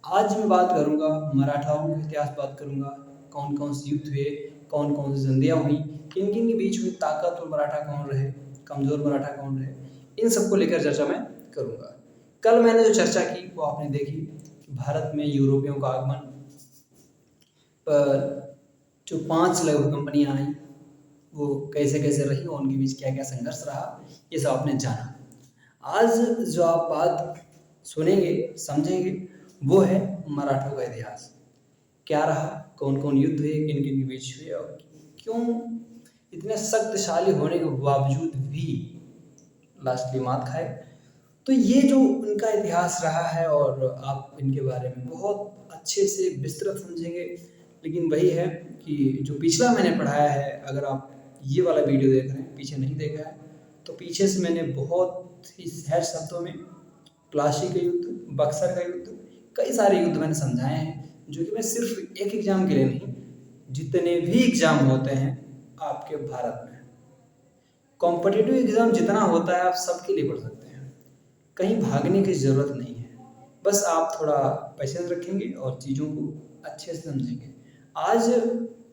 आज मैं बात करूँगा मराठाओं के इतिहास बात करूँगा, कौन-कौन से युद्ध हुए, कौन-कौन सी संधियाँ हुई, किन-किन के बीच में ताकतवर मराठा कौन रहे, कमज़ोर मराठा कौन रहे, इन सबको लेकर चर्चा मैं करूँगा। कल मैंने जो चर्चा की वो आपने देखी, भारत में यूरोपियों का आगमन पर जो 5 लगभग कंपनियाँ आईं, वो कैसे-कैसे रहीं और उनके बीच क्या-क्या संघर्ष रहा, ये सब आपने जाना। आज जो आप बात सुनेंगे, समझेंगे, वो है मराठों का इतिहास। क्या रहा, कौन-कौन युद्ध हुए, किन-किन के बीच हुए और क्यों इतने शक्तिशाली होने के बावजूद भी लास्टली मात खाए। तो ये जो उनका इतिहास रहा है और आप इनके बारे में बहुत अच्छे से विस्तृत समझेंगे। लेकिन वही है कि जो पिछला मैंने पढ़ाया है, अगर आप ये वाला वीडियो देख रहे हैं, पीछे नहीं देखा है, तो पीछे से मैंने बहुत ही सहज शब्दों में प्लासी का युद्ध, बक्सर का युद्ध, कई सारे युद्ध मैंने समझाए हैं, जो कि मैं सिर्फ एक एग्जाम के लिए नहीं, जितने भी एग्जाम होते हैं आपके भारत में, कॉम्पिटिटिव एग्जाम जितना होता है आप सबके लिए पढ़ सकते हैं। कहीं भागने की ज़रूरत नहीं है, बस आप थोड़ा पेशेंस रखेंगे और चीज़ों को अच्छे से समझेंगे। आज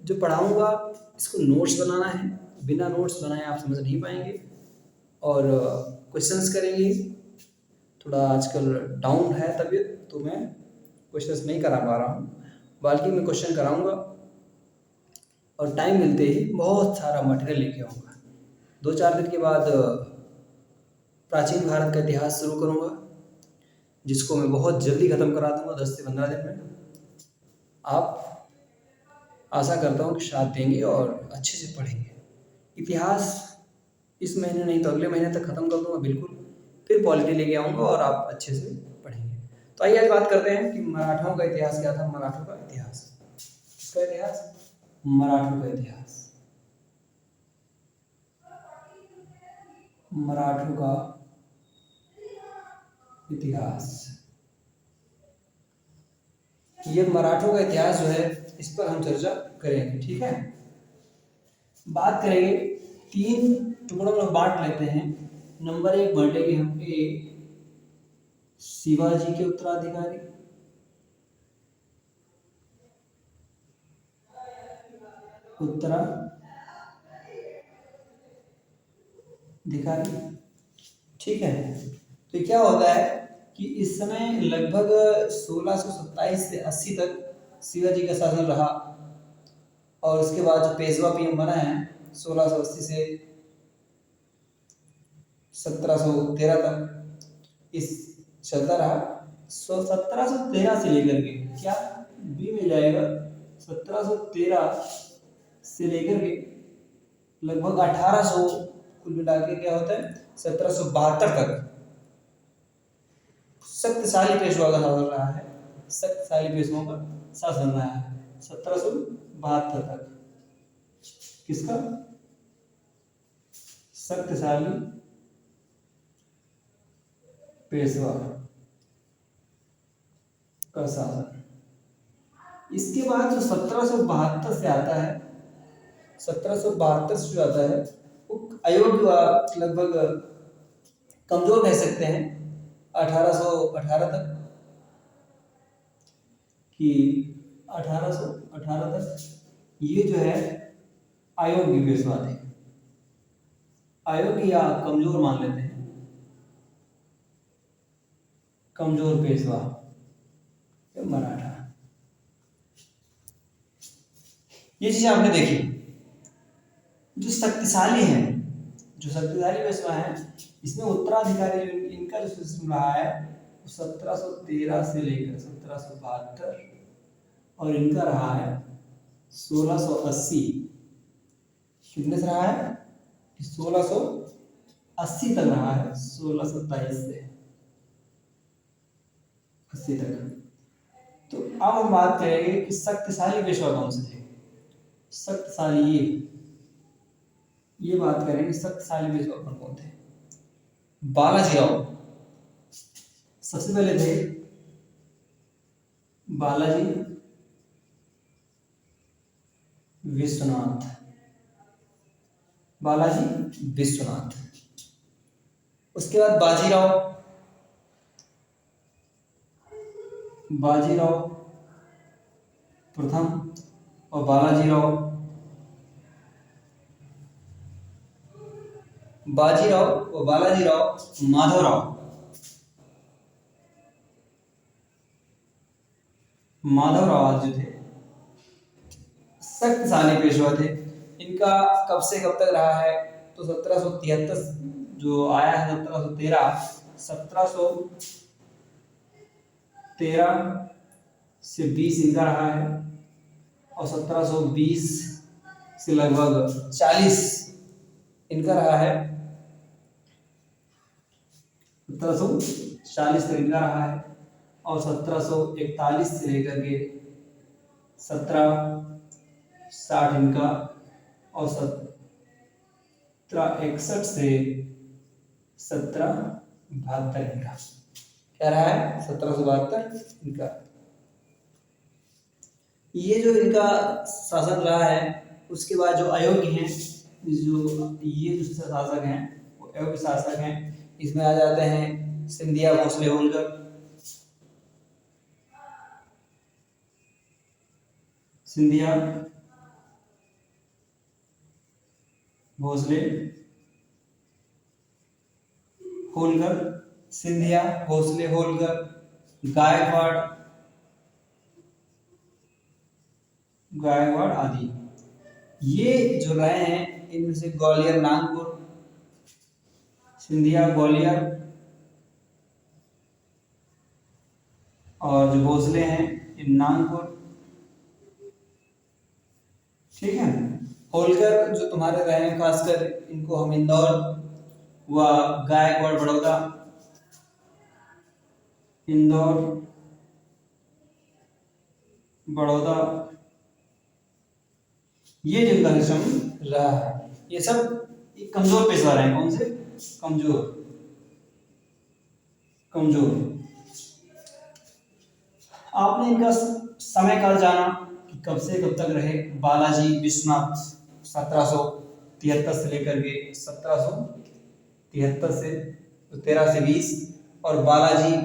जो पढ़ाऊँगा इसको नोट्स बनाना है, बिना नोट्स बनाए आप समझ नहीं पाएँगे और क्वेश्चंस करेंगे। थोड़ा आजकल डाउन है तबीयत, तो मैं क्वेश्चंस नहीं करा पा रहा हूँ, बल्कि मैं क्वेश्चन कराऊँगा और टाइम मिलते ही बहुत सारा मटेरियल लेके आऊँगा। 2-4 दिन के बाद प्राचीन भारत का इतिहास शुरू करूँगा, जिसको मैं बहुत जल्दी ख़त्म करा दूँगा 10 से 15 दिन में। आप आशा करता हूँ कि साथ देंगे और अच्छे से पढ़ेंगे। इतिहास इस महीने नहीं तो अगले महीने तक ख़त्म कर दूँगा बिल्कुल, फिर पॉलिटी लेके आऊँगा और आप अच्छे से पढ़ेंगे। तो आइए आज बात करते हैं कि मराठाओं का इतिहास क्या था। मराठों का इतिहास, किसका इतिहास? मराठों का इतिहास। मराठों का इतिहास, ये मराठों का इतिहास जो है, इस पर हम चर्चा करेंगे, ठीक है। बात करेंगे, 3 टुकड़ों में बांट लेते हैं। नंबर 1 बांटेंगे हम शिवाजी के उत्तराधिकारी, उत्तराधिकारी, ठीक है। तो क्या होता है कि इस समय लगभग 1627 से 80 तक शिवाजी का शासन रहा और उसके बाद जो पेशवा पीएम बना है 1680 से 1713 तक इस चलता रहा। 1713 से लेकर के क्या बी में जाएगा, 1713 से लेकर के लगभग 1800 कुल मिला के क्या होता है 1772 तक शक्तिशाली पेशवा का शासन रहा है। शक्तिशाली पेशवाओं का शासन रहा है 1772 तक। किसका? शक्तिशाली पेशवा का शासन। इसके बाद जो 1772 से आता है, 1772 से जो आता है वो अयोग्य लगभग कमजोर कह सकते हैं 1818 तक कि 1818 तक ये जो है अयोग्य पेशवा थे। अयोग्य या कमजोर मान लेते हैं, कमजोर पेशवा मराठा। ये चीज आपने देखी। जो शक्तिशाली है, जो शक्तिशाली पेशवा है, इसमें उत्तराधिकारी जो इनका जो सिस्टम रहा है 1713 से लेकर 1772 और इनका रहा है 1680। कितने से रहा है? 1680 तक रहा है, 1627 से 80 तक। तो अब हम बात करेंगे कि शक्तिशाली पेशवा कौन से थे। शक्तिशाली ये बात करेंगे, शक्तिशाली पेशवा कौन थे। बालाजी राव सबसे पहले थे, बालाजी विश्वनाथ, बालाजी विश्वनाथ। उसके बाद बाजीराव, बाजीराव प्रथम और बाजीराव और बालाजीराव माधवराव आज जो थे शक्तिशाली पेशवा थे। इनका कब से कब तक रहा है तो 1773 जो आया है 1713 से 20 इनका रहा है और 1720 से लगभग 40 इनका रहा है। 1740 तक इनका रहा है और 1741 से लेकर के 1760 इनका और 1761 से 1772 इनका क्या रहा है 1772 इनका। ये जो इनका शासन रहा है उसके बाद जो अयोग्य हैं जो ये जो शासक हैं वो अयोग्य शासक हैं। इसमें आ जाते हैं सिंधिया भोसले होलकर, सिंधिया भोसले होलकर, सिंधिया भोसले होलकर, गायकवाड़ आदि ये जो रहे हैं। इनमें से ग्वालियर नागपुर, सिंधिया ग्वालियर और जो भोसले हैं ये नागपुर, ठीक है। होलकर जो तुम्हारे रहे हैं खासकर इनको हम इंदौर व गायकवाड़ बड़ौदा, इंदौर बड़ौदा ये जिनका सिस्टम रहा है ये सब कमजोर पेशवा रहे हैं। कौन से कमजोर आपने इनका समय काल जाना कि कब से कब तक रहे। बालाजी विश्वनाथ 1773 से लेकर के 1773 से 13 से 20 और बालाजी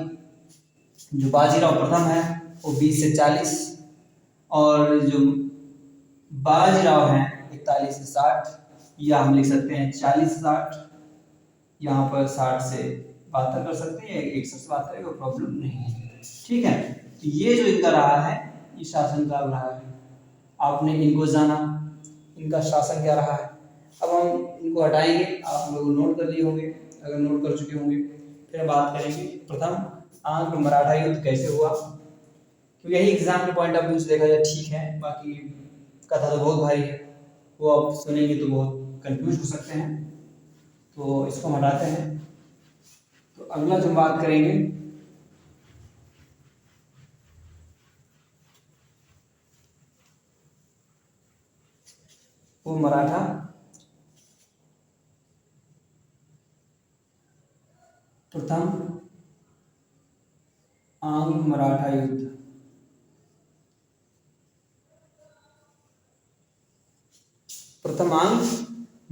जो बाजीराव प्रथम है वो 20 से 40 और जो बाजीराव हैं 41 से 60 या हम लिख सकते हैं 40 से 60। यहाँ पर 60 से 72 कर सकते हैं, 61 से 72 कोई प्रॉब्लम नहीं है, ठीक है। तो ये जो इनका रहा है ये शासन काल रहा है। आपने इनको जाना इनका शासन क्या रहा है। अब हम इनको हटाएंगे, आप लोग नोट कर लिए होंगे, अगर नोट कर चुके होंगे फिर बात करेंगे प्रथम आंग्ल मराठा युद्ध कैसे हुआ। तो यही एग्जाम के पॉइंट ऑफ व्यू से देखा जाए ठीक है, बाकी कथा तो बहुत भारी है, वो आप सुनेंगे तो बहुत कंफ्यूज हो सकते हैं, तो इसको हटाते हैं। तो अगला जो बात करेंगे वो मराठा प्रथम आंग्ल मराठा युद्ध। प्रथम आंग्ल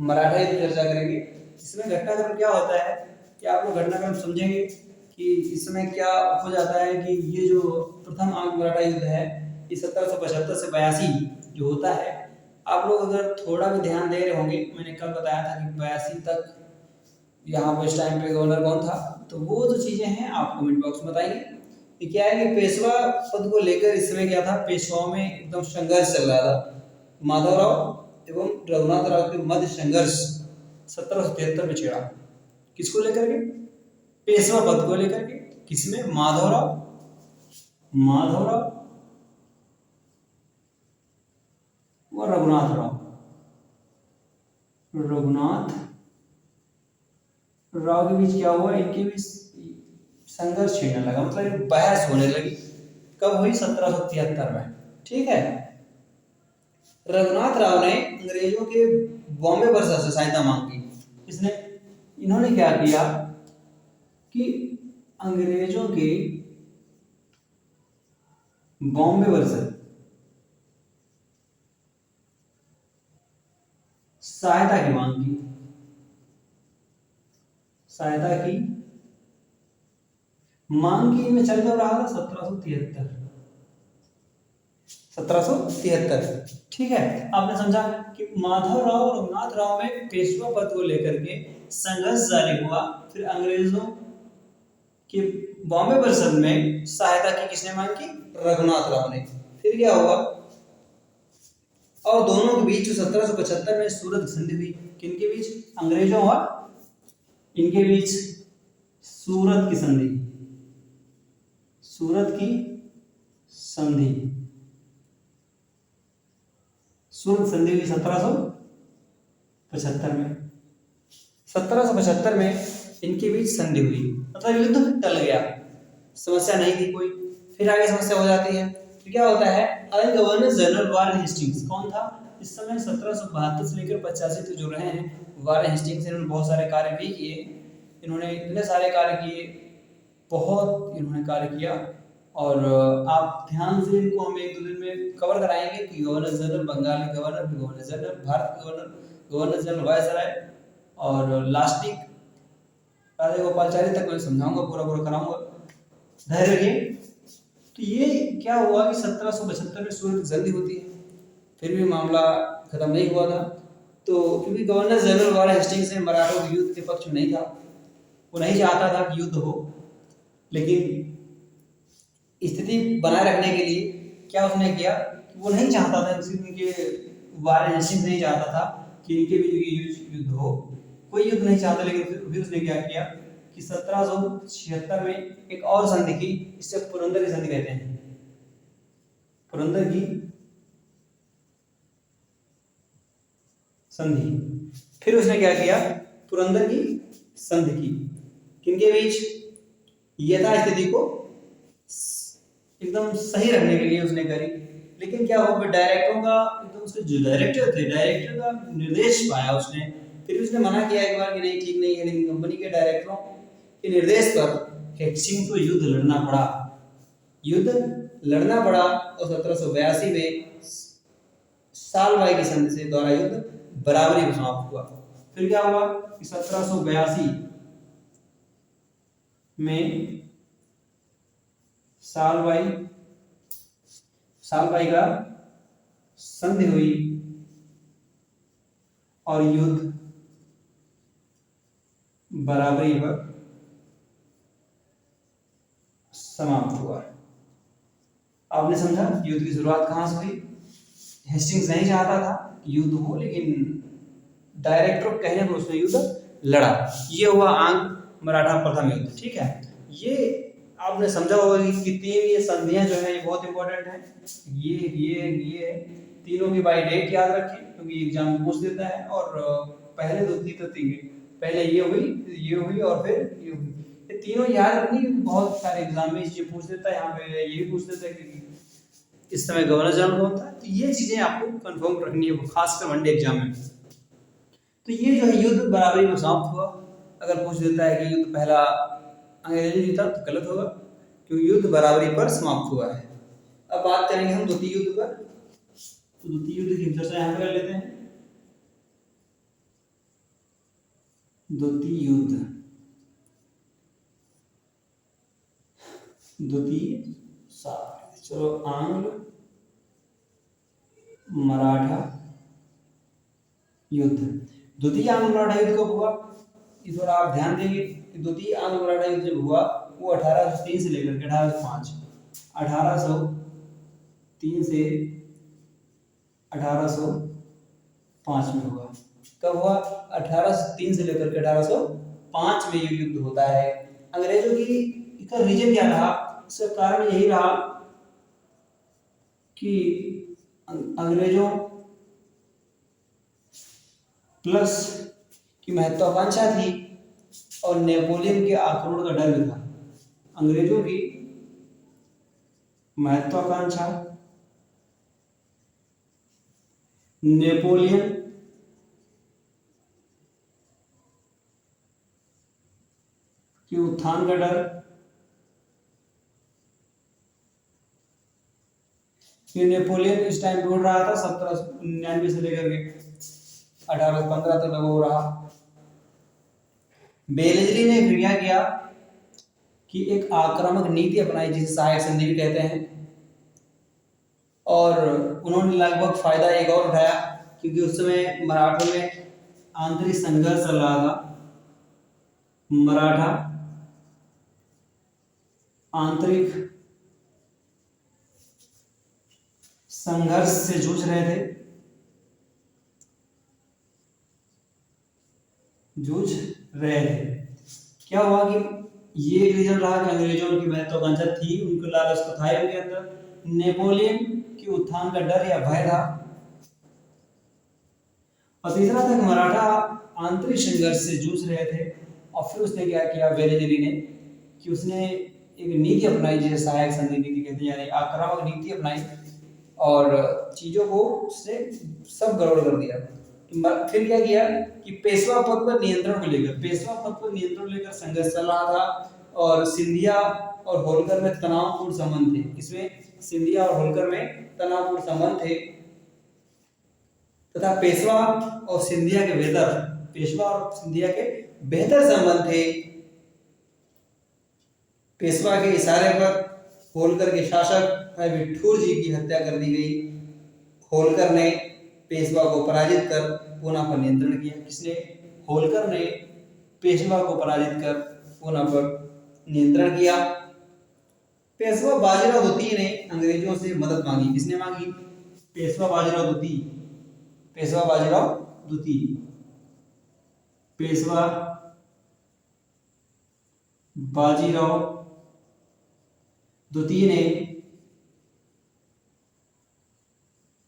मराठा युद्ध चर्चा करेंगे। इसमें घटनाक्रम क्या होता है कि आप लोग घटनाक्रम समझेंगे कि इसमें क्या हो जाता है कि ये जो प्रथम आंग्ल मराठा युद्ध है ये 1775 से 82 जो होता है। आप लोग अगर थोड़ा भी ध्यान दे रहे होंगे, मैंने कल बताया था कि 82 तक यहाँ पर इस टाइम पे गवर्नर कौन था, तो वो जो चीजें हैं आप कमेंट बॉक्स में बताएंगे। ये क्या है कि पेशवा पद को लेकर इस समय क्या था, पेशवाओं में एकदम संघर्ष चल रहा था। माधवराव एवं रघुनाथ राव के मध्य संघर्ष 1773 में छिड़ा। किसको लेकर के, पेशवा पद को लेकर के। किसमें, माधवराव व रघुनाथ राव के बीच क्या हुआ, इनके बीच संघर्ष छिड़ने लगा, मतलब बहस होने लगी। कब हुई, 1773 में, ठीक है। रघुनाथ राव ने अंग्रेजों के बॉम्बे वर्षा से सहायता मांगी। इन्होंने क्या किया कि अंग्रेजों के बॉम्बे वर्षा सहायता की मांग की, मांग की में चल कब रहा था? 1773। 1773। ठीक है, आपने समझा कि माधवराव और रघुनाथ राव में पेशवा पद को लेकर के संघर्ष जारी हुआ। फिर अंग्रेजों कि बॉम्बे परिषद में सहायता की किसने मांग की? रघुनाथ राव ने। फिर क्या हुआ? और दोनों के बीच 1775 में सूरत संधि हुई। किनके बीच? अंग्रेजों और इनके बीच सूरत की संधि। सूरत की संधि, सूरत संधि हुई 1775 में। 1775 में इनके बीच संधि हुई, मतलब युद्ध टल गया, समस्या नहीं थी कोई। फिर आगे समस्या हो जाती है, तो क्या होता है? गवर्नर जनरल वारेन हेस्टिंग्स कौन था इस समय? 1772 से लेकर 85 तक जो रहे हैं वारेन हेस्टिंग्स, इन्होंने बहुत सारे कार्य भी किए। इन्होंने इतने सारे कार्य किए, बहुत इन्होंने कार्य किया। और आप ध्यान से इनको हम एक दो दिन में कवर कराएंगे कि गवर्नर जनरल, बंगाल के गवर्नर, गवर्नर जनरल, भारत के गवर्नर, गवर्नर जनरल वायसराय, और लास्टिक राजा गोपालचारी तक मैं समझाऊंगा, पूरा पूरा कराऊंगा, धैर्य रखिए। तो ये क्या हुआ कि 1775 में सूरत की संधि होती है, फिर भी मामला खत्म नहीं हुआ था। तो क्योंकि गवर्नर जनरल वारेन हेस्टिंग्स ने मराठों के युद्ध के पक्ष में नहीं था, वो नहीं चाहता था कि युद्ध हो, लेकिन स्थिति बनाए रखने के लिए क्या उसने किया कि वो नहीं चाहता था, उनके वारेन हेस्टिंग्स नहीं चाहता था कि इनके बीच युद्ध हो, कोई युद्ध नहीं चाहता। लेकिन फिर उसने क्या किया कि 1776 में एक और संधि की, इससे पुरंदर की संधि कहते हैं, पुरंदर की संधि। फिर उसने क्या किया? पुरंदर की संधि की। किनके बीच? यथास्थिति को एकदम सही रखने के लिए उसने करी। लेकिन क्या हुआ? डायरेक्टरों का एकदम, उसके जो डायरेक्टर थे, डायरेक्टर का निर्देश पाया उसने। फिर उसने मना किया एक बार कि नहीं, ठीक नहीं है, लेकिन कंपनी के डायरेक्टरों के निर्देश पर हेस्टिंग्स को युद्ध लड़ना पड़ा, युद्ध लड़ना पड़ा। और 1782 में सालबाई की संधि से द्वारा युद्ध बराबरी में समाप्त हुआ। फिर क्या हुआ कि 1782 में सालबाई का संधि हुई और युद्ध बराबरी पर समाप्त हुआ। आपने समझा युद्ध की शुरुआत कहां से हुई? हेस्टिंग्स नहीं चाहता था कि युद्ध हो, लेकिन डायरेक्टर कहने पर उसने युद्ध लड़ा। ये हुआ आंग मराठा प्रथम युद्ध। ठीक है, ये आपने समझा होगा कि तीन ये संधियां जो है ये बहुत इंपॉर्टेंट है। ये तीनों की बाय डेट याद रखें, क्योंकि एग्जाम में पूछ देता है। और पहले दो थी तो तीन, पहले ये हुई और फिर ये हुई, ये तीनों याद रखनी। बहुत सारे एग्जाम में ये पूछ देता है, यहाँ पे ये भी पूछ देता है कि इस समय गवर्नर जनरल कौन था। तो ये चीजें आपको कंफर्म रखनी है, खासकर वनडे एग्जाम में। तो ये जो है युद्ध बराबरी में समाप्त हुआ। अगर पूछ देता है कि युद्ध पहला अंग्रेजों ने जीता तो गलत होगा, क्योंकि युद्ध बराबरी पर समाप्त हुआ है। अब बात करेंगे हम द्वितीय युद्ध पर। तो द्वितीय युद्ध की चर्चा यहाँ पर कर लेते हैं। द्वितीय युद्ध, द्वितीय चलो आंग्ल मराठा युद्ध। द्वितीय आंग्ल मराठा युद्ध कब हुआ? इस बार आप ध्यान देंगे कि द्वितीय आंग्ल मराठा युद्ध जब हुआ वो 1803 से लेकर के 1805, 1803 से 1805 में हुआ। कब हुआ? 1803 से लेकर के 1805 में ये युद्ध होता है। अंग्रेजों की इसका रीजन क्या रहा? इसका कारण यही रहा कि अंग्रेजों प्लस की महत्वाकांक्षा थी और नेपोलियन के आक्रमण का डर भी था। अंग्रेजों की महत्वाकांक्षा, नेपोलियन के उत्थान का डर, कि नेपोलियन इस टाइम ढूंढ रहा था 1799 से लेकर के 1815 तक वो रहा। बेलेजली ने फिर क्या किया की एक आक्रामक नीति अपनाई जिसे सहायक संधि भी कहते हैं। और उन्होंने लगभग फायदा एक और उठाया, क्योंकि उस समय मराठों में आंतरिक संघर्ष चल रहा था। मराठा आंतरिक संघर्ष से जूझ रहे थे, क्या हुआ कि ये रीजन रहा कि अंग्रेजों की महत्वाकांक्षा थी, उनको लालच तो था उनके अंदर, नेपोलियन के उत्थान का डर या भय था, और तीसरा था कि मराठा आंतरिक संघर्ष से जूझ रहे थे। और फिर उसने क्या किया वेलेजरी ने, कि उसने एक नीति अपनाई जिसे सहायक संधि नीति कहते हैं, यानी आक्रामक नीति अपनाई और चीजों को उसने सब गड़बड़ कर दिया। फिर क्या किया कि पेशवा पद पर नियंत्रण को लेकर संघर्ष चल रहा था, और सिंधिया और होलकर में तनावपूर्ण संबंध थे। इसमें सिंधिया और होलकर में तनावपूर्ण संबंध थे, तथा पेशवा और सिंधिया के बेहतर संबंध थे। पेशवा के इशारे पर होलकर के शासक विठूर जी की हत्या कर दी गई। होलकर ने पेशवा को पराजित कर पूना पर नियंत्रण किया। किसने? होलकर ने पेशवा को पराजित कर पूना पर नियंत्रण किया। पेशवा बाजीराव द्वितीय ने अंग्रेजों से मदद मांगी। किसने मांगी? पेशवा बाजीराव द्वितीय। पेशवा बाजीराव द्वितीय ने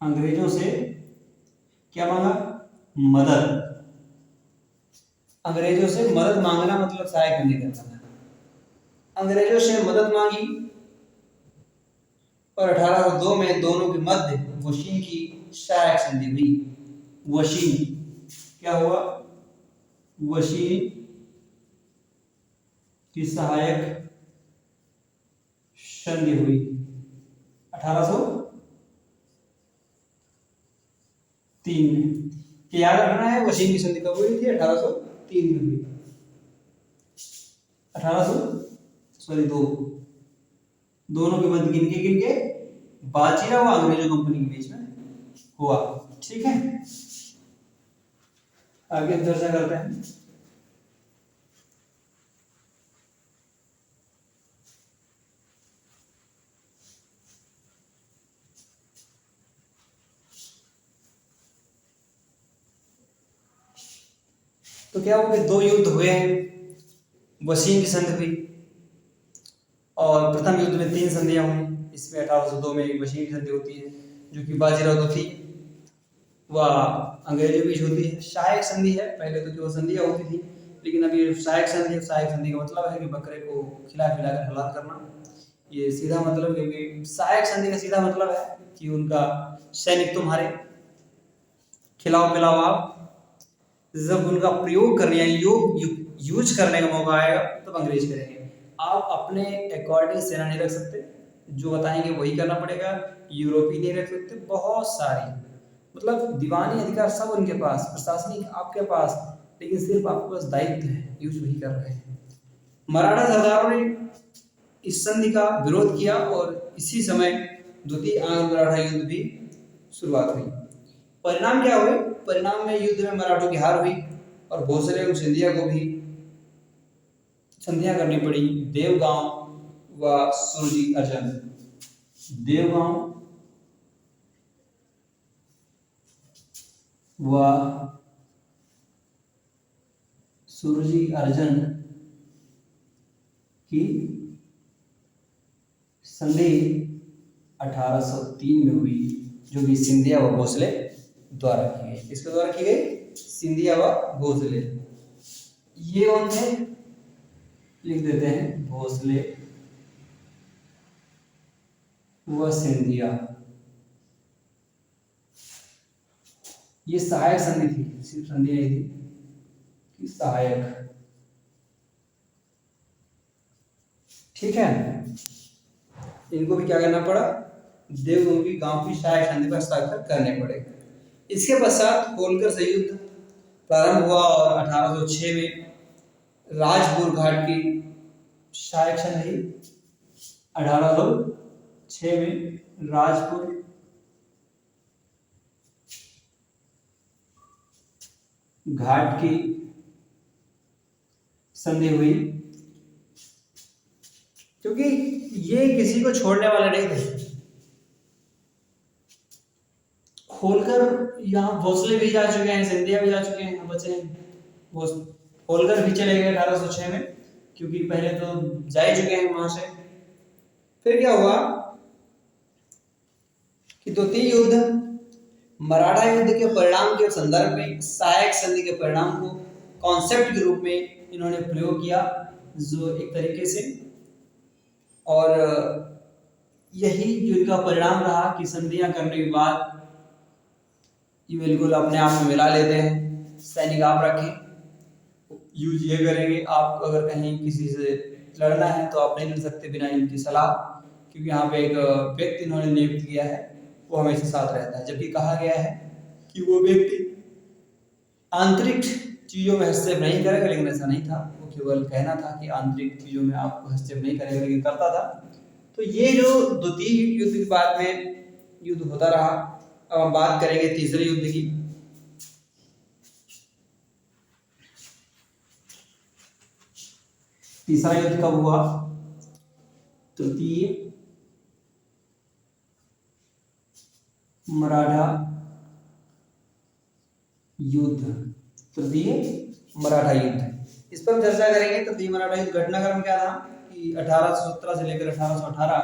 अंग्रेजों से क्या मांगा? मदद। अंग्रेजों से मदद मांगना मतलब सहायक संधि करना। अंग्रेजों से मदद मांगी और 1802 में दोनों के मध्य वशीन की सहायक संधि हुई। वशीन क्या हुआ? वशीन की सहायक संधि हुई 1803 में। याद रखना है वशीन की संधि कब हुई थी? 1803 में हुई। 1802 दोनों के मध्य किनके बाजीराव और अंग्रेजों कंपनी के बीच में हुआ। ठीक है, आगे चर्चा करते हैं। तो क्या हुआ कि दो युद्ध हुए हैं। वशीन की संधि हुई और प्रथम युद्ध में 3 संधियां हुई। इसमें 1802 में एक वशीन की संधि होती है जो कि बाजीराव द्वितीय व अंग्रेजों के बीच होती है। सहायक संधि है, पहले तो केवल संधियां होती थी, लेकिन अभी सहायक संधि है। सहायक संधि का मतलब है कि बकरे को खिला पिलाकर हलाल करना। ये सीधा मतलब, क्योंकि सहायक संधि का सीधा मतलब है कि उनका सैनिक तुम्हारे खिलाओ पिलाओ आप, जब उनका प्रयोग करने यूज करने का मौका आएगा तब अंग्रेज करेंगे। आप अपने अकॉर्डिंग सेना नहीं रख सकते, जो बताएंगे वही करना पड़ेगा। यूरोपीय नहीं रख सकते, बहुत सारी मतलब दीवानी अधिकार सब उनके पास, प्रशासनिक आपके पास, लेकिन सिर्फ आपके पास दायित्व है, यूज वही कर रहे हैं। मराठा सरदारों ने इस संधि का विरोध किया और इसी समय द्वितीय आंग्ल मराठा युद्ध भी शुरुआत हुई। परिणाम क्या हुए? परिणाम में युद्ध में मराठों की हार हुई और भोसले और सिंधिया को भी संधियां करनी पड़ी। देवगांव व सुरजी अर्जन। देवगांव व सुरजी अर्जन की संधि 1803 में हुई, जो कि सिंधिया व भोसले द्वारा की गई। किसके द्वारा की गई? सिंधिया व भोसले। ये कौन थे? लिख देते हैं, भोसले व सिंधिया। ये सहायक संधि थी, सिर्फ संधि नहीं थी कि सहायक। ठीक है, इनको भी क्या करना पड़ा? देवगांव की गांव की सहायक संधि पर हस्ताक्षर करने पड़े। इसके पश्चात होलकर से युद्ध प्रारंभ हुआ और 1806 में राजपुर घाट की सहायक संधि 1806 में राजपुर घाट की संधि हुई, क्योंकि ये किसी को छोड़ने वाले नहीं थे। होलकर यहाँ भोसले भी जा चुके हैं, सिंधिया भी जा चुके हैं, बचे हैं होलकर भी चले गए 1806 में, क्योंकि पहले तो जा ही चुके हैं वहां से। फिर क्या हुआ कि द्वितीय युद्ध, मराठा युद्ध के परिणाम के संदर्भ में सहायक संधि के परिणाम को कॉन्सेप्ट के रूप में इन्होंने प्रयोग किया, जो एक तरीके से, और यही युद्ध का परिणाम रहा कि संधियां करने के बाद ये बिल्कुल अपने आप में मिला लेते हैं। सैनिक आप रखें, यूज ये करेंगे, आप अगर कहीं किसी से लड़ना है तो आप नहीं लड़ सकते बिना इनकी सलाह, क्योंकि यहाँ पे एक व्यक्ति इन्होंने नियुक्त किया है, वो हमेशा साथ रहता है। जबकि कहा गया है कि वो व्यक्ति आंतरिक चीजों में हस्तक्षेप नहीं करेगा, लेकिन ऐसा नहीं था, वो केवल कहना था कि आंतरिक चीजों में आपको हस्तक्षेप नहीं करेगा, लेकिन करता था। तो ये जो द्वितीय युद्ध के बाद में युद्ध होता रहा। अब हम बात करेंगे तीसरे युद्ध की। तीसरा युद्ध कब हुआ? तृतीय मराठा युद्ध। तृतीय मराठा युद्ध, इस पर चर्चा करेंगे। तृतीय मराठा युद्ध घटनाक्रम क्या था कि 1817 से लेकर 1818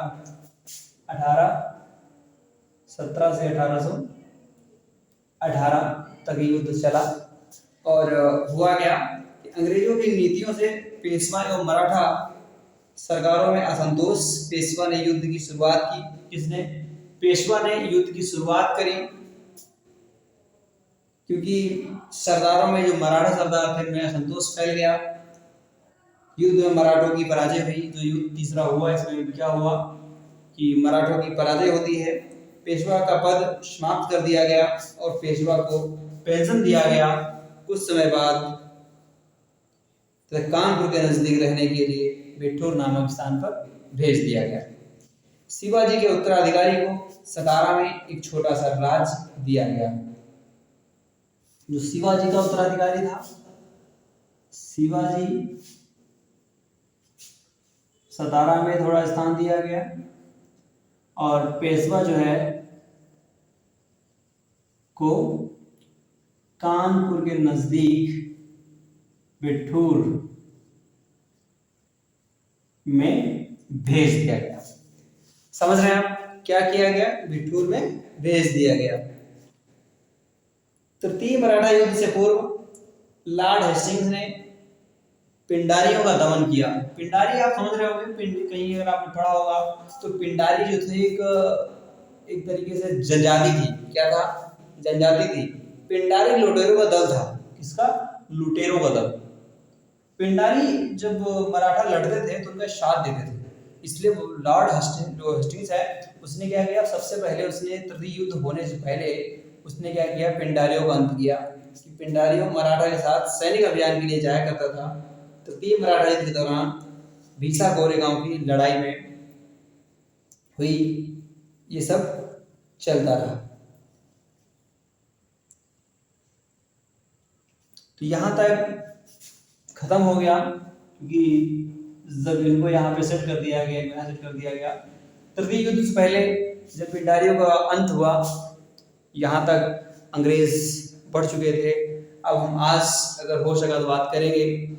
1817 से 1818 तक युद्ध चला। और हुआ क्या कि अंग्रेजों की नीतियों से पेशवा एवं मराठा सरकारों में असंतोष। पेशवा ने युद्ध की शुरुआत की। किसने? पेशवा ने युद्ध की शुरुआत करी, क्योंकि सरदारों में जो मराठा सरदार थे उनमें असंतोष फैल गया। युद्ध में मराठों की पराजय हुई। जो युद्ध तीसरा हुआ, इसमें क्या हुआ कि मराठों की पराजय होती है, पेशवा का पद समाप्त कर दिया गया और पेशवा को पेंशन दिया गया। कुछ समय बाद कानपुर के नजदीक रहने के लिए बिठूर नामक स्थान पर भेज दिया गया। शिवाजी के उत्तराधिकारी को सतारा में एक छोटा सा राज्य दिया गया। जो शिवाजी का उत्तराधिकारी था, शिवाजी सतारा में थोड़ा स्थान दिया गया, और पेशवा जो है को कानपुर के नजदीक बिठूर में भेज दिया गया। समझ रहे हैं आप क्या किया गया? बिठूर में भेज दिया गया। तृतीय मराठा युद्ध से पूर्व लॉर्ड हेस्टिंग्स ने पिंडारियों का दमन किया। पिंडारी आप समझ रहे होंगे, कहीं अगर आपने पढ़ा होगा तो पिंडारी जो थे एक तरीके से जनजाति थी। क्या था? जनजाति थी। पिंडारी लुटेरों का दल था। किसका? लुटेरों का दल। पिंडारी जब मराठा लड़ते थे तो उनका साथ देते थे, इसलिए लॉर्ड हेस्टिंग्स है, उसने क्या किया, सबसे पहले उसने तृतीय युद्ध होने से पहले उसने क्या किया, पिंडारियों का अंत किया। पिंडारियों मराठा के साथ सैनिक अभियान के लिए जाया करता था। तृतीय मराठा युद्ध के दौरान भीसा गोरेगांव की लड़ाई में हुई, ये सब चलता रहा। तो यहां तक खत्म हो गया, क्योंकि जब इनको यहाँ पे सेट कर दिया गया, यहाँ सेट कर दिया गया। तृतीय युद्ध से पहले जब पिंडारियों का अंत हुआ, यहाँ तक अंग्रेज बढ़ चुके थे। अब हम आज अगर हो सका तो बात करेंगे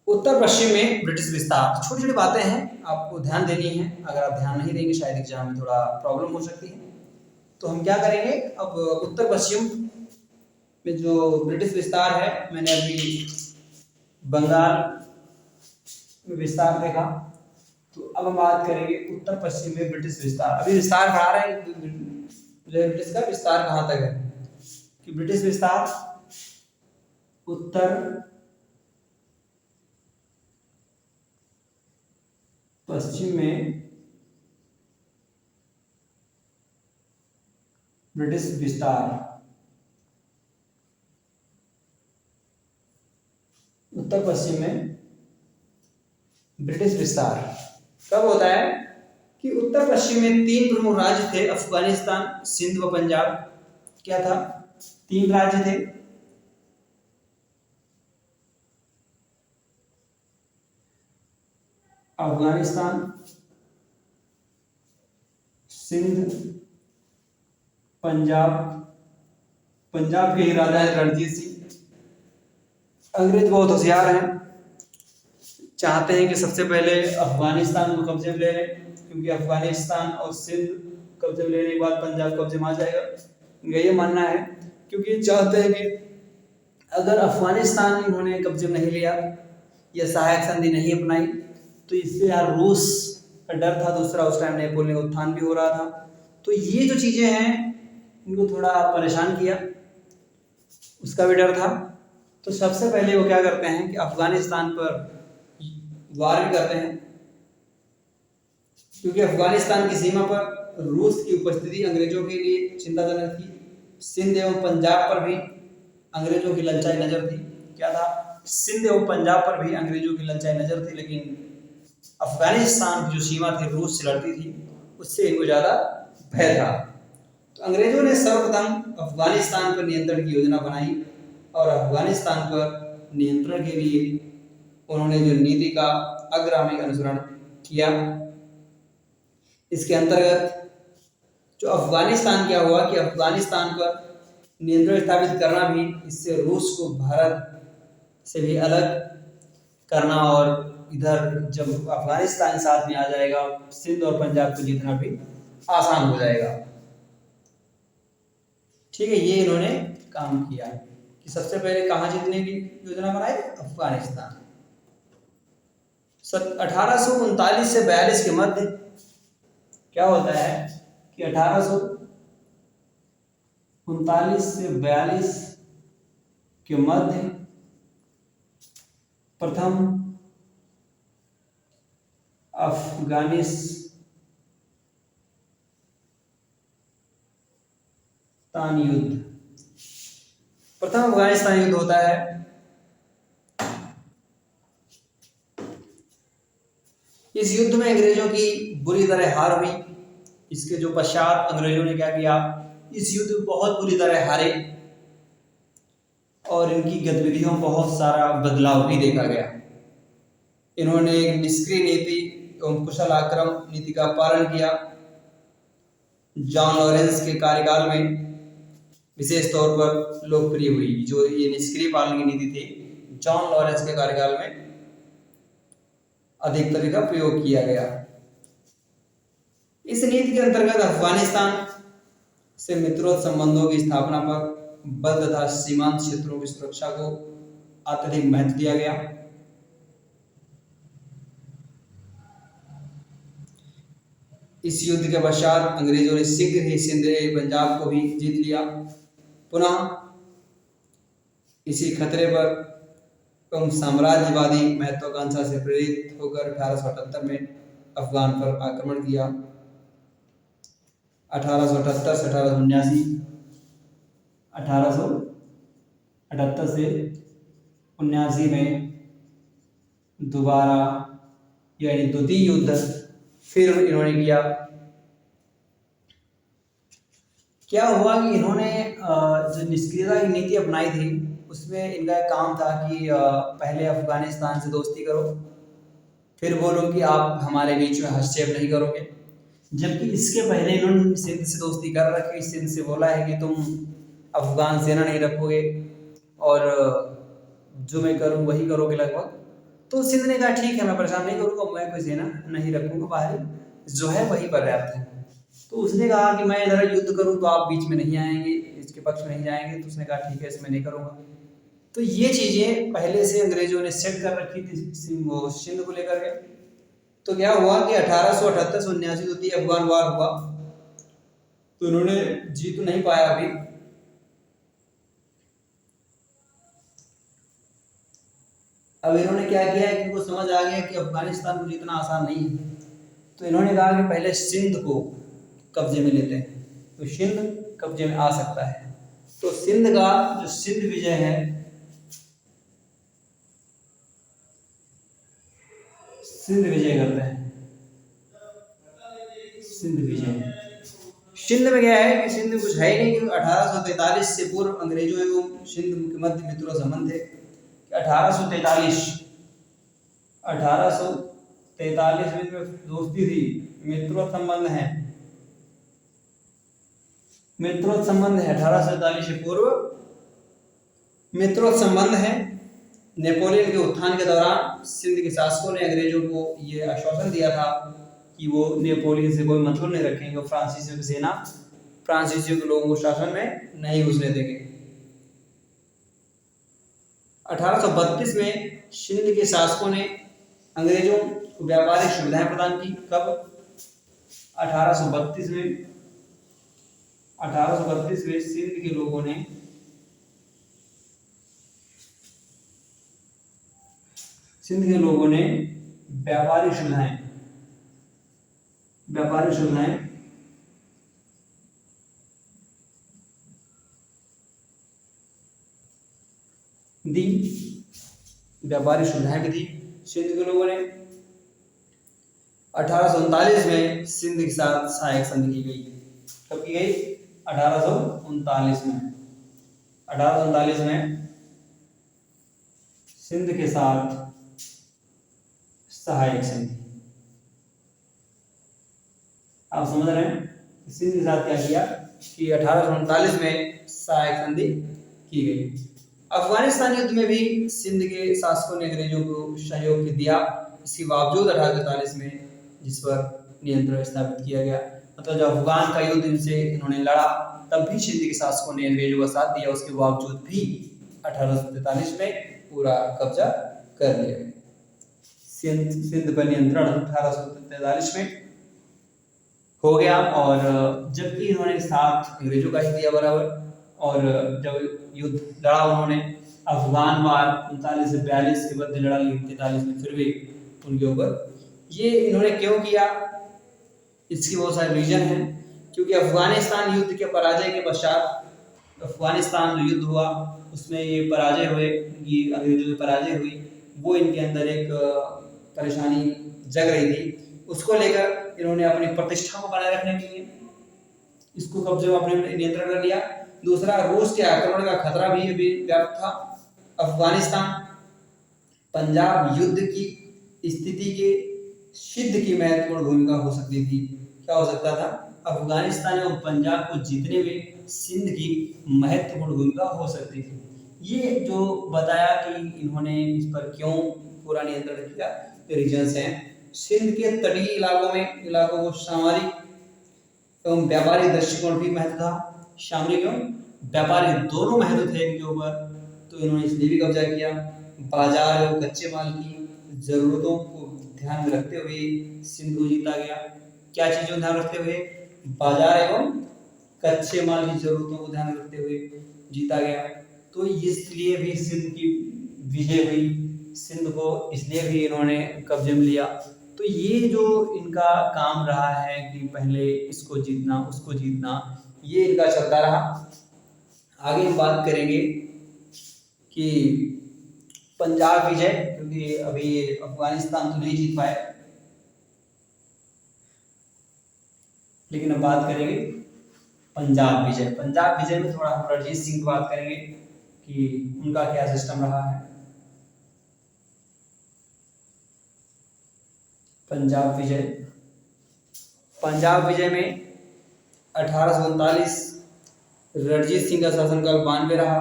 उत्तर पश्चिम में ब्रिटिश विस्तार। छोटी छोटी बातें हैं, आपको ध्यान देनी है। अगर आप ध्यान नहीं देंगे शायद एग्जाम में थोड़ा प्रॉब्लम हो सकती है। तो हम क्या करेंगे, अब उत्तर पश्चिम में जो ब्रिटिश विस्तार है, मैंने अभी बंगाल में विस्तार देखा, तो अब हम बात करेंगे उत्तर पश्चिम में ब्रिटिश विस्तार। अभी विस्तार बढ़ा रहे हैं, ब्रिटिश का विस्तार कहाँ तक है कि ब्रिटिश विस्तार उत्तर पश्चिम में ब्रिटिश विस्तार, उत्तर पश्चिम में ब्रिटिश विस्तार कब होता है कि उत्तर पश्चिम में 3 प्रमुख राज्य थे, अफगानिस्तान, सिंध व पंजाब। क्या था? 3 राज्य थे। अफगानिस्तान, सिंध, पंजाब। पंजाब के ही राजा है रणजीत सिंह। अंग्रेज बहुत होशियार हैं, चाहते हैं कि सबसे पहले अफगानिस्तान को कब्जे में ले लें, क्योंकि अफगानिस्तान और सिंध कब्जे में लेने के बाद पंजाब कब्जे में आ जाएगा। इनका ये मानना है, क्योंकि चाहते हैं कि अगर अफगानिस्तान इन्होंने कब्जे में नहीं लिया या सहायक संधि नहीं अपनाई तो इससे यार रूस का डर था। दूसरा, उस टाइम नेपोलियन उत्थान भी हो रहा था। तो ये जो चीज़ें हैं इनको थोड़ा परेशान किया, उसका भी डर था। तो सबसे पहले वो क्या करते हैं कि अफगानिस्तान पर वार भी करते हैं, क्योंकि अफगानिस्तान की सीमा पर रूस की उपस्थिति अंग्रेजों के लिए चिंताजनक थी। सिंध एवं पंजाब पर भी अंग्रेजों की ललचाई नजर थी। क्या था? सिंध एवं पंजाब पर भी अंग्रेजों की ललचाई नजर थी, लेकिन अफगानिस्तान की जो सीमा थी रूस से लड़ती थी, उससे इनको ज़्यादा भय था। तो अंग्रेजों ने सर्वप्रथम अफगानिस्तान पर नियंत्रण की योजना बनाई और अफगानिस्तान पर नियंत्रण के लिए उन्होंने जो नीति का अग्रामी अनुसरण किया, इसके अंतर्गत जो अफगानिस्तान क्या हुआ कि अफगानिस्तान पर नियंत्रण स्थापित करना भी, इससे रूस को भारत से भी अलग करना और इधर जब अफगानिस्तान साथ में आ जाएगा, सिंध और पंजाब को जीतना भी आसान हो जाएगा। ठीक है, ये इन्होंने काम किया कि सबसे पहले कहाँ जीतने की योजना बनाई? अफगानिस्तान। 1839 से 42 के मध्य क्या होता है कि 1839 से 42 के मध्य प्रथम अफगानिस्तान युद्ध, प्रथम अफगानिस्तान युद्ध होता है। इस युद्ध में अंग्रेजों की बुरी तरह हार हुई। इसके जो पश्चात अंग्रेजों ने क्या किया, इस युद्ध में बहुत बुरी तरह हारे और इनकी गतिविधियों में बहुत सारा बदलाव भी देखा गया। इन्होंने एक निष्क्रिय नीति एवं कुशल आक्रमण नीति का पालन किया। जॉन लॉरेंस के कार्यकाल में विशेष तौर पर लोकप्रिय हुई जो ये निष्क्रिय पालन की नीति थी। जॉन लॉरेंस के कार्यकाल में अधिकतर इसका प्रयोग किया गया। इस नीति के अंतर्गत अफगानिस्तान से मित्रों संबंधों की स्थापना पर बल तथा सीमांत क्षेत्रों की सुरक्षा को अत्यधिक महत्व दिया गया। इस युद्ध के पश्चात अंग्रेजों ने शीघ्र ही सिंध पंजाब को भी जीत लिया। पुनः इसी खतरे पर एवं साम्राज्यवादी महत्वाकांक्षा से प्रेरित होकर 1878 में अफगान पर आक्रमण किया। 1878 से 1879, 1878 से 79 में दोबारा यानी द्वितीय युद्ध फिर इन्होंने किया। क्या हुआ कि इन्होंने जो निष्क्रियता की नीति अपनाई थी उसमें इनका एक काम था कि पहले अफगानिस्तान से दोस्ती करो, फिर बोलो कि आप हमारे बीच में हस्तक्षेप नहीं करोगे। जबकि इसके पहले इन्होंने सिंध से दोस्ती कर रखी। सिंध से बोला है कि तुम अफगान सेना नहीं रखोगे और जो मैं करूँ वही करोगे लगभग। तो सिंध ने कहा ठीक है, मैं परेशान नहीं करूँगा, मैं कोई सेना नहीं रखूँगा, बाहरी जो है वही पर्याप्त है। तो उसने कहा कि मैं इधर युद्ध करूँ तो आप बीच में नहीं आएंगे, इसके पक्ष में नहीं जाएंगे। तो उसने कहा ठीक है, इसमें नहीं करूँगा। तो ये चीज़ें पहले से अंग्रेजों ने सेट कर रखी थी सिंध को लेकर के। तो क्या हुआ कि 1878 से 79 द्वितीय अफगान वार हुआ तो इन्होंने जीत नहीं पाया अभी। अब इन्होंने क्या किया कि इनको समझ आ गया कि अफगानिस्तान को जीतना आसान नहीं है। तो इन्होंने कहा कि पहले सिंध को कब्जे में लेते हैं, तो सिंध कब्जे में आ सकता है। तो सिंध का जो सिंध विजय है, सिंध विजय करते हैं। सिंध विजय, सिंध में क्या है कि सिंध में कुछ है ही नहीं, क्योंकि 1843 से पूर्व अंग्रेजों एवं सिंध के मध्य मित्रों संबंध थे। 1843 में दोस्ती थी, मित्रों संबंध है, मित्रों संबंध है 1847 से पूर्व मित्रों संबंध है। नेपोलियन के उत्थान के दौरान सिंध के शासकों ने अंग्रेजों को यह आश्वासन दिया था कि वो नेपोलियन से कोई मतलब नहीं रखेंगे, फ्रांसीसियों की सेना फ्रांसीसियों के लोगों को शासन में नहीं घुसने देंगे। 1832 में सिंध के शासकों ने अंग्रेजों को व्यापारिक सुविधाएं प्रदान की। कब? 1832 में 1832 में सिंध के लोगों ने व्यापारिक सुविधाएं दी, व्यापारिक सुविधाएं भी दी सिंध के लोगों ने। 1839 में सिंध के साथ सहायक संधि की गई। कब की गई? 1839 में। 1839 में सिंध के साथ सहायक संधि। आप समझ रहे हैं? सिंध के साथ क्या किया कि 1839 में सहायक संधि की गई। अफगानिस्तान युद्ध में भी सिंध के शासकों ने अंग्रेजों को सहयोग दिया। इसके बावजूद 1843 में जिस पर नियंत्रण स्थापित किया गया, मतलब जब अफगान का युद्ध इनसे इन्होंने लड़ा तब भी सिंध के शासकों ने अंग्रेजों का साथ दिया। उसके बावजूद भी 1843 में पूरा कब्जा कर लिया। सिंध पर नियंत्रण 1843 में हो गया, और जबकि इन्होंने साथ अंग्रेजों का ही दिया बराबर। और जब युद्ध लड़ा उन्होंने अफगान वार 39 से 42 के बाद लड़ा, लेकिन 43 में फिर भी उनके ऊपर। ये इन्होंने क्यों किया, इसकी बहुत सारे रीजन हैं। क्योंकि अफगानिस्तान युद्ध के पराजय के पश्चात अफगानिस्तान जो युद्ध हुआ उसमें ये पराजय हुए, ये अंग्रेजों की पराजय हुई, वो इनके अंदर एक परेशानी जग रही थी। उसको लेकर इन्होंने अपनी प्रतिष्ठा को बनाए रखने के लिए इसको कब्जे में अपने नियंत्रण कर लिया। दूसरा, रूस के आक्रमण का खतरा भी व्याप्त था। अफगानिस्तान पंजाब युद्ध की स्थिति के सिद्ध की महत्वपूर्ण भूमिका हो सकती थी। क्या हो सकता था? अफगानिस्तान और पंजाब को जीतने में सिंध की महत्वपूर्ण भूमिका हो सकती थी। ये जो बताया कि इन्होंने इस पर क्यों पूरा नियंत्रण किया, रीजन्स हैं। सिंध के तटीय इलाकों को सामरिक एवं व्यापारिक दृष्टिकोण भी महत्व था। सामरिक एवं व्यापारिक दोनों महत्व थे इनके ऊपर, तो इन्होंने इसलिए भी कब्जा किया। बाजार एवं कच्चे माल की जरूरतों को ध्यान में रखते हुए सिंध को जीता गया। क्या चीजों को ध्यान रखते हुए? बाजार एवं कच्चे माल की जरूरतों को ध्यान में रखते हुए जीता गया। तो इसलिए भी सिंध की विजय हुई, सिंध को इसलिए भी इन्होंने कब्जे में लिया। तो ये जो इनका काम रहा है कि पहले इसको जीतना उसको जीतना, ये इनका चलता रहा। आगे हम बात करेंगे कि पंजाब विजय, क्योंकि अभी अफगानिस्तान तो नहीं जीत पाए, लेकिन अब बात करेंगे पंजाब विजय। पंजाब विजय में थोड़ा हम रणजीत सिंह की बात करेंगे कि उनका क्या सिस्टम रहा है। पंजाब विजय में 1839 रणजीत सिंह का शासनकाल 92 रहा।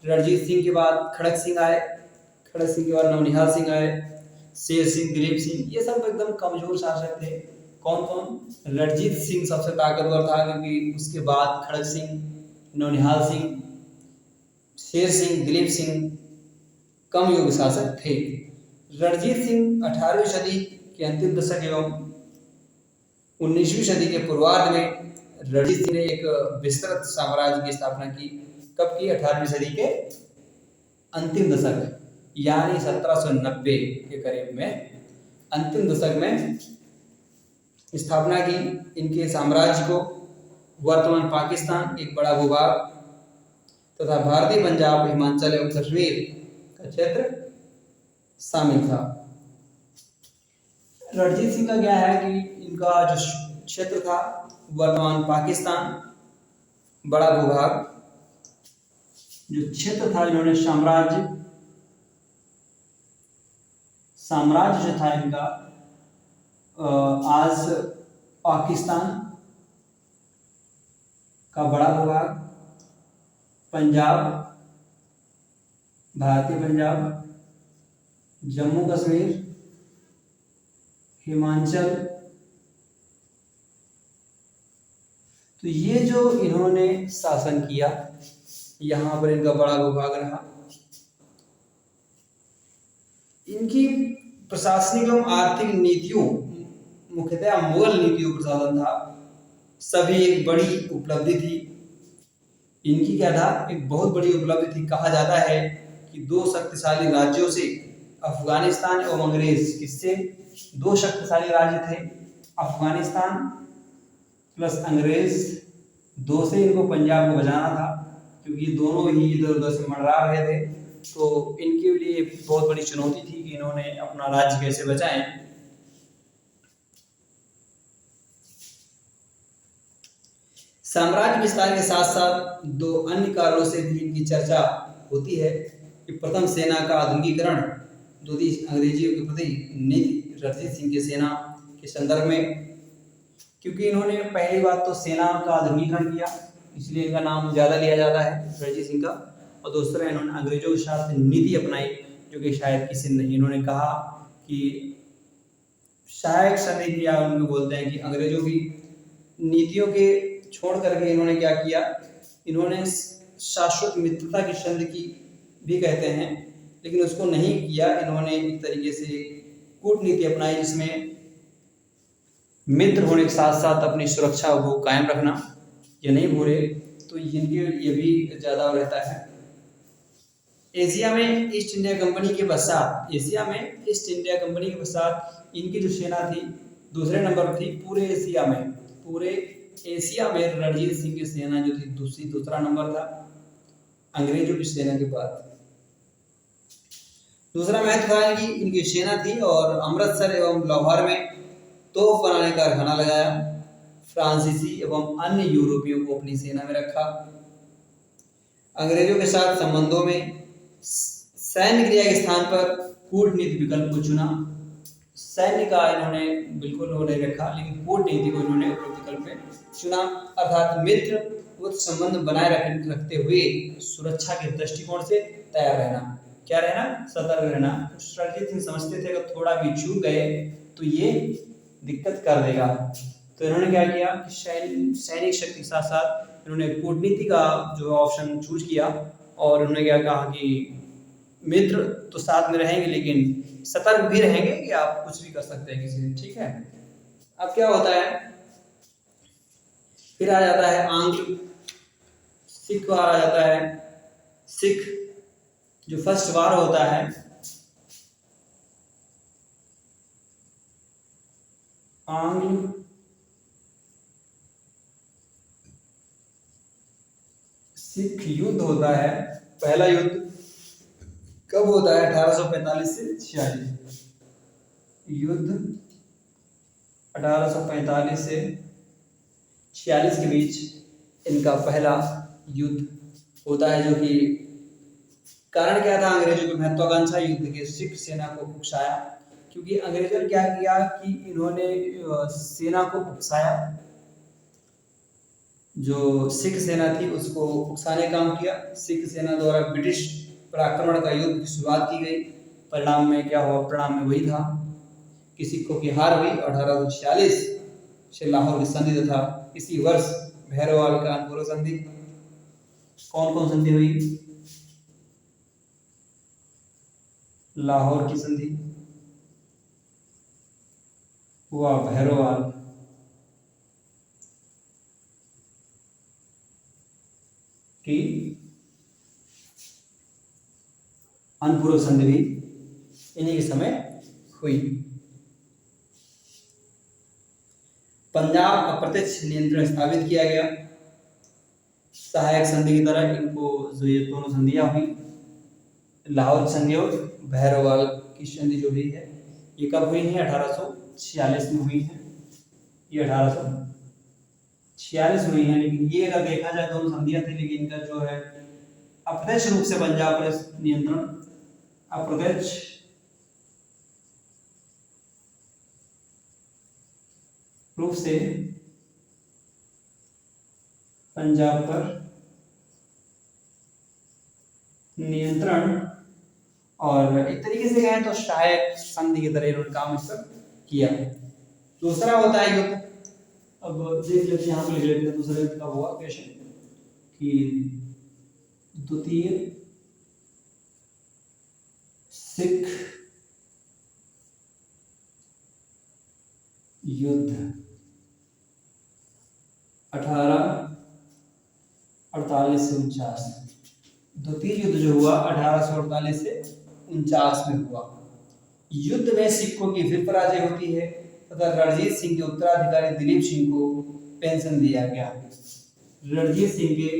रणजीत सिंह के बाद खड़क सिंह आए, खड़क सिंह के बाद नवनिहाल सिंह आए, शेर सिंह, दिलीप सिंह, ये सब एकदम कमजोर शासक थे। कौन कौन? रणजीत सिंह सबसे ताकतवर था, क्योंकि उसके बाद खड़क सिंह, नवनिहाल सिंह, शेर सिंह, दिलीप सिंह कम योग्य शासक थे। रणजीत सिंह 18वीं सदी के अंतिम दशक एवं 19वीं सदी के पूर्वार्ध में रणजीत सिंह ने एक विस्तृत साम्राज्य की स्थापना की। कब की? 18वीं सदी के अंतिम दशक, यानी 1790 के करीब में, अंतिम दशक में स्थापना की। इनके साम्राज्य को वर्तमान पाकिस्तान, एक बड़ा भूभाग तथा भारतीय पंजाब, हिमाचल एवं कश्मीर का क्षेत्र शामिल था। रणजीत सिंह का क्या है कि इनका जो क्षेत्र था वर्तमान पाकिस्तान बड़ा भूभाग जो क्षेत्र था, इन्होंने साम्राज्य जो था इनका आज पाकिस्तान का बड़ा भूभाग, पंजाब, भारतीय पंजाब, जम्मू कश्मीर, हिमाचल, तो ये जो इन्होंने शासन किया, यहाँ पर इनका बड़ा भूभाग रहा। इनकी प्रशासनिक एवं आर्थिक नीतियों मुख्यतः मुगल नीतियों पर शासन था, सभी एक बड़ी उपलब्धि थी। इनकी क्या था, एक बहुत बड़ी उपलब्धि थी। कहा जाता है कि दो शक्तिशाली राज्यों से, अफगानिस्तान एवं अंग्रेज, किससे, दो शक्तिशाली राज्य थे, अफगानिस्तान प्लस अंग्रेज, दो से इनको पंजाब को बचाना था, क्योंकि दोनों ही इधर उधर से मंडरा रहे थे। तो इनके लिए बहुत बड़ी चुनौती थी कि इन्होंने अपना राज्य कैसे बचाएं। साम्राज्य विस्तार के साथ साथ दो अन्य कारणों से भी इनकी चर्चा होती है कि प्रथम, सेना का आधुनिकीकरण, द्वितीय, अंग्रेजियों के प्रति नीति रणजीत सिंह की सेना के संदर्भ में, क्योंकि इन्होंने पहली बात तो सेना का आधुनिकीकरण किया, इसलिए इनका नाम ज़्यादा लिया जाता है रणजीत सिंह का। और दूसरा, इन्होंने अंग्रेजों के साथ नीति अपनाई, जो कि शायद किसी ने नहीं। इन्होंने कहा कि सहायक समिति, या उनको बोलते हैं कि अंग्रेजों की नीतियों के छोड़ करके इन्होंने क्या किया, इन्होंने शाश्वत मित्रता की संधि की भी कहते हैं, लेकिन उसको नहीं किया। इन्होंने एक तरीके से कूटनीति अपनाई, जिसमें मित्र होने के साथ साथ अपनी सुरक्षा को कायम रखना, ये नहीं भूले। तो इनके ये भी ज़्यादा रहता है। एशिया में ईस्ट इंडिया कंपनी के पश्चात, इनकी जो सेना थी दूसरे नंबर पर थी पूरे एशिया में रणजीत सिंह की सेना जो थी दूसरा नंबर था अंग्रेजों की सेना के बाद। दूसरा महत्व था कि इनकी सेना थी, और अमृतसर एवं लाहौर में तोप बनाने का कारखाना लगाया। फ्रांसीसी एवं अन्य यूरोपियों को अपनी सेना में रखा। अंग्रेजों के साथ संबंधों में सैन्य क्रिया के स्थान पर कूटनीति विकल्प को चुना। सैन्य का इन्होंने बिल्कुल नहीं रखा, लेकिन कूटनीति को इन्होंने विकल्प में चुना, अर्थात मित्र संबंध बनाए रखते हुए सुरक्षा के दृष्टिकोण से तैयार रहना। क्या रहना? सतर्क रहना। रणजीत सिंह समझते थे अगर थोड़ा भी चूक गए तो ये दिक्कत कर देगा। तो इन्होंने क्या किया कि सैनिक शक्ति के साथ साथ इन्होंने कूटनीति का जो ऑप्शन चूज किया, और उन्होंने क्या कहा कि मित्र तो साथ में रहेंगे, लेकिन सतर्क भी रहेंगे कि आप कुछ भी कर सकते हैं किसी से, ठीक है। अब क्या होता है, फिर आ जाता है आंग्ल सिख वार आ जाता है। सिख जो फर्स्ट वार होता है, आंग्ल सिख युद्ध होता है। पहला युद्ध कब होता है? 1845 से 46। युद्ध 1845 से 46 के बीच इनका पहला युद्ध होता है, जो कि कारण क्या था? अंग्रेजों की महत्वाकांक्षा युद्ध के सिख सेना को उकसाया, क्योंकि अंग्रेजों ने क्या किया कि इन्होंने सेना को उकसाया, जो सिख सेना थी उसको उकसाने का काम किया। सिख सेना द्वारा ब्रिटिश पर आक्रमण का युद्ध की शुरुआत की गई। परिणाम में क्या हुआ? परिणाम में वही था कि सिखों की हार हुई। 1846 से लाहौर की संधि तथा इसी वर्ष भैरववाल कानपुर संधि। कौन कौन संधि हुई? लाहौर की संधि हुआ, भैरववाल की अनपूर्व संधि भी इन्हीं के समय हुई। पंजाब अप्रत्यक्ष नियंत्रण स्थापित किया गया। सहायक संधि की तरह इनको जो ये दोनों संधियां हुई, लाहौर संधि और भैरववाल की संधि जो हुई है, ये कब हुई है? 1846 में हुई है, ये 1846 में हुई है। लेकिन ये अगर देखा जाए दोनों संधियां थी, लेकिन इनका जो है अप्रत्यक्ष रूप से पंजाब पर नियंत्रण, अप्रत्यक्ष रूप से पंजाब पर नियंत्रण, और एक तरीके से कहें तो सहायक संधि की तरह इन्होंने काम इस पर किया। दूसरा होता है युद्ध। अब देख लेते हैं, यहाँ पे लिख लेते हैं दूसरा युद्ध कब हुआ क्वेश्चन, कि द्वितीय सिख युद्ध 1848 से 49। द्वितीय युद्ध जो हुआ 1848 से 49 में हुआ। युद्ध में सिखों की फिर पराजय होती है तथा रणजीत सिंह के उत्तराधिकारी दिलीप सिंह को पेंशन दिया गया। रणजीत सिंह के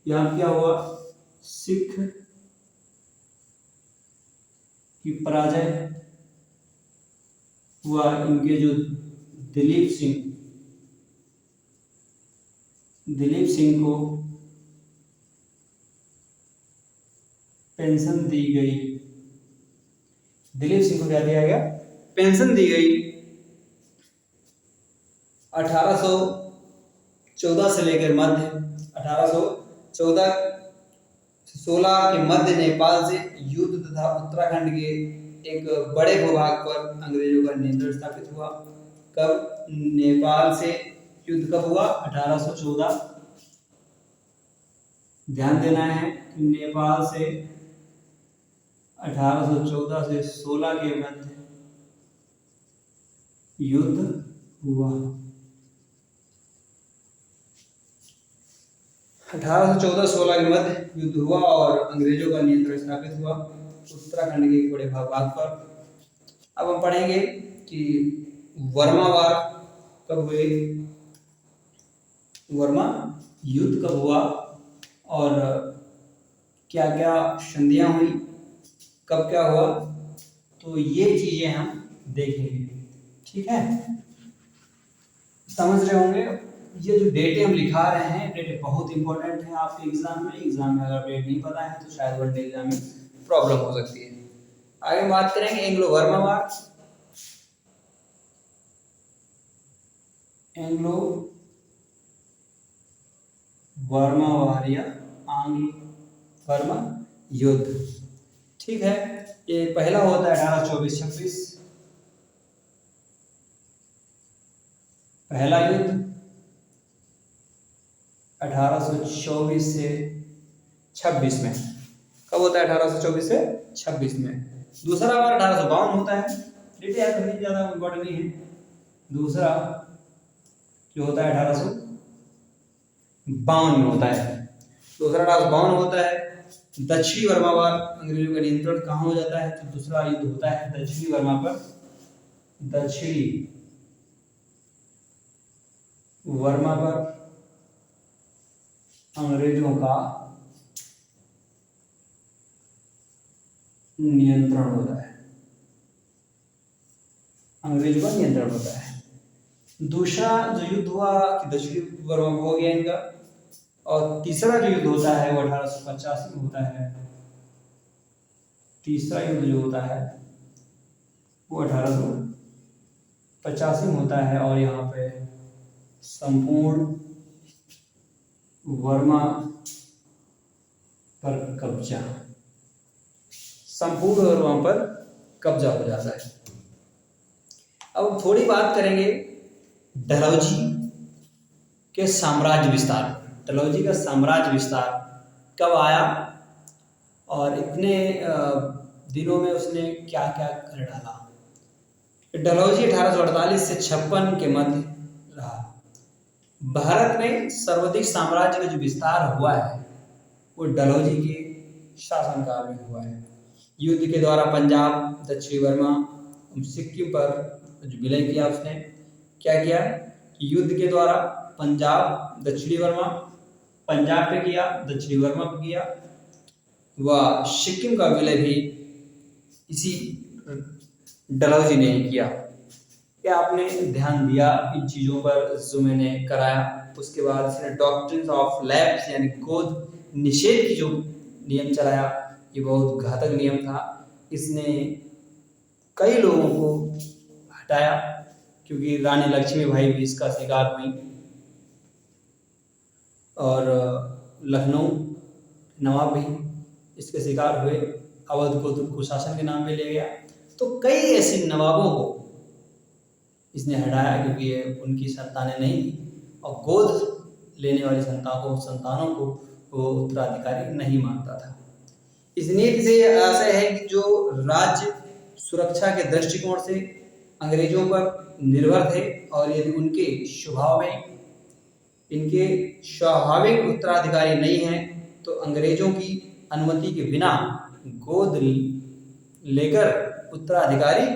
यहाँ क्या हुआ, सिख की पराजय हुआ, इनके जो दिलीप सिंह को पेंशन दी गई। दिलीप सिंह को क्या दिया गया, पेंशन दी गई। 1814 से लेकर मध्य 1814 से 16 के मध्य नेपाल से युद्ध तथा उत्तराखंड के एक बड़े भूभाग पर अंग्रेजों का नियंत्रण स्थापित हुआ। कब, नेपाल से युद्ध कब हुआ, 1814। ध्यान देना है कि नेपाल से 1814 से 16 के मध्य युद्ध हुआ। 1814-16 के मध्य युद्ध हुआ और अंग्रेजों का नियंत्रण स्थापित हुआ उत्तराखंड के एक बड़े भाग पर। अब हम पढ़ेंगे कि वर्मा वार कब हुए, वर्मा युद्ध कब हुआ और क्या क्या संधियां हुई, कब क्या हुआ, तो ये चीजें हम देखेंगे। ठीक है, समझ रहे होंगे। ये जो डेटे हम लिखा रहे हैं, डेटे बहुत इंपॉर्टेंट है आपके एग्जाम में। अगर डेट नहीं पता है तो शायद वन डे एग्जाम में प्रॉब्लम हो सकती है। आगे बात करेंगे एंग्लो वर्मा वार। एंग्लो वर्मा वार या आंग्लो वर्मा युद्ध। ठीक है, ये पहला होता है 1824-26, पहला युद्ध 1824 से 26 में। कब होता है, 1824 से 26 में। दूसरा बार 1852 होता है, डेट याद करनी ज्यादा इम्पोर्टेंट नहीं है। दूसरा जो होता है 1852 में होता है। दूसरा 1852 होता है। दक्षिणी वर्मा वार, अंग्रेजों का नियंत्रण कहाँ हो जाता है, तो दूसरा युद्ध होता है दक्षिणी वर्मा पर। दक्षिणी वर्मा पर अंग्रेजों का नियंत्रण होता है, अंग्रेजों का नियंत्रण होता है। दूसरा जो युद्ध हुआ कि दक्षिणी वर्मा हो गया इनका, और तीसरा जो युद्ध होता है वो 1885 में होता है। तीसरा युद्ध जो होता है वो 1885 में होता है और यहाँ पे संपूर्ण वर्मा पर कब्जा, संपूर्ण वर्मा पर कब्जा हो जाता है। अब थोड़ी बात करेंगे डलहौजी के साम्राज्य विस्तार। डलहौजी का साम्राज्य विस्तार कब आया और इतने दिनों में उसने क्या क्या कर डाला। डलहौजी 1848 से 56 के मध्य रहा। भारत में सर्वाधिक साम्राज्य का जो विस्तार हुआ है वो डलहौजी के शासनकाल में हुआ है। युद्ध के द्वारा पंजाब, दक्षिणी वर्मा, सिक्किम पर जो विलय किया उसने, क्या किया, युद्ध के द्वारा पंजाब, दक्षिणी वर्मा, पंजाब पे किया, दक्षिणी वर्मा पे किया, व सिक्किम का विलय भी इसी डलहौजी ने ही किया। क्या आपने ध्यान दिया इन चीज़ों पर जो मैंने कराया? उसके बाद इसने डॉक्ट्रिन ऑफ लैप्स यानी गोद निषेध की जो नियम चलाया, ये बहुत घातक नियम था। इसने कई लोगों को हटाया, क्योंकि रानी लक्ष्मीबाई भी इसका शिकार हुई और लखनऊ नवाब भी इसके शिकार हुए। अवध को कुशासन के नाम पे ले गया। तो कई ऐसे नवाबों को इसने हटाया, क्योंकि ये उनकी संतानें नहीं थी और गोद लेने वाली संतानों को वो उत्तराधिकारी नहीं मानता था। इस नीति से ये आशय है कि जो राज्य सुरक्षा के दृष्टिकोण से अंग्रेजों पर निर्भर थे और यदि उनके स्वभाव में इनके स्वाभाविक उत्तराधिकारी नहीं हैं, तो अंग्रेजों की अनुमति के बिना गोद लेकर उत्तराधिकारी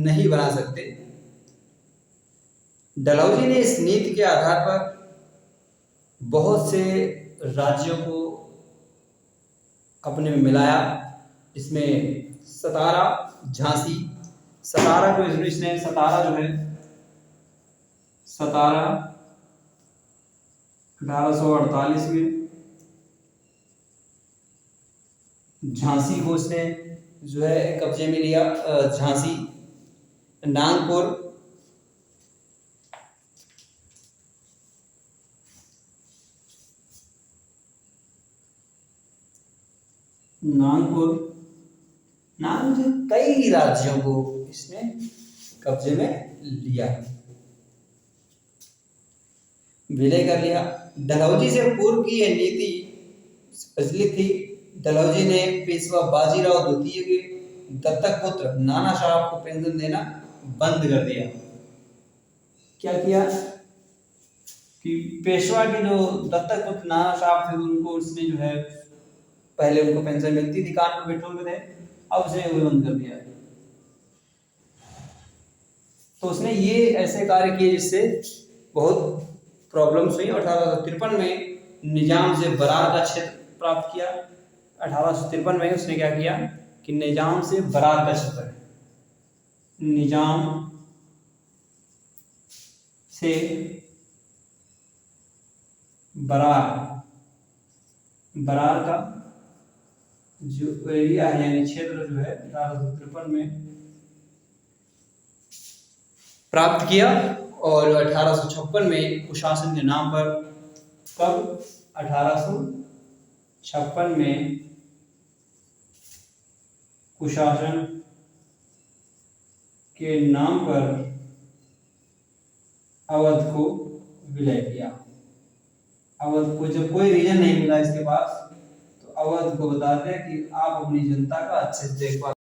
नहीं बना सकते। डलहौजी ने इस नीति के आधार पर बहुत से राज्यों को अपने में मिलाया। इसमें सतारा, झांसी, सतारा को इसने सतारा जो है सतारा 1848 में, झांसी को उसने जो है कब्जे में लिया। झांसी, नागपुर, नागपुर कई राज्यों को इसने कब्जे में लिया, विलय कर लिया। डलहौजी से पूर्व की यह नीति प्रचलित थी। डलहौजी ने पेशवा बाजीराव द्वितीय के दत्तक पुत्र नाना साहब को पेंशन देना बंद कर दिया। क्या किया कि पेशवा के जो दत्तक पुत्र नाना साहब थे उनको उसने जो है, पहले उनको पेंशन मिलती थी, कार में बैठे हुए थे, अब उसे वो बंद कर दिया है। तो उसने ये ऐसे कार्य किए जिससे बहुत प्रॉब्लम्स हुई। 1853 में निजाम से बरार का क्षेत्र प्राप्त किया। 1853 में उसने क्या किया कि निजाम से बरार का क्षेत्र, निजाम से बरार का जो एरिया है यानी क्षेत्र जो है 1853 में प्राप्त किया और 1856 में कुशासन के नाम पर, कब 1856 में कुशासन के नाम पर अवध को विलय किया। अवध को जब कोई रीजन नहीं मिला इसके पास, तो अवध को बता दें कि आप अपनी जनता का अच्छे से देखभाल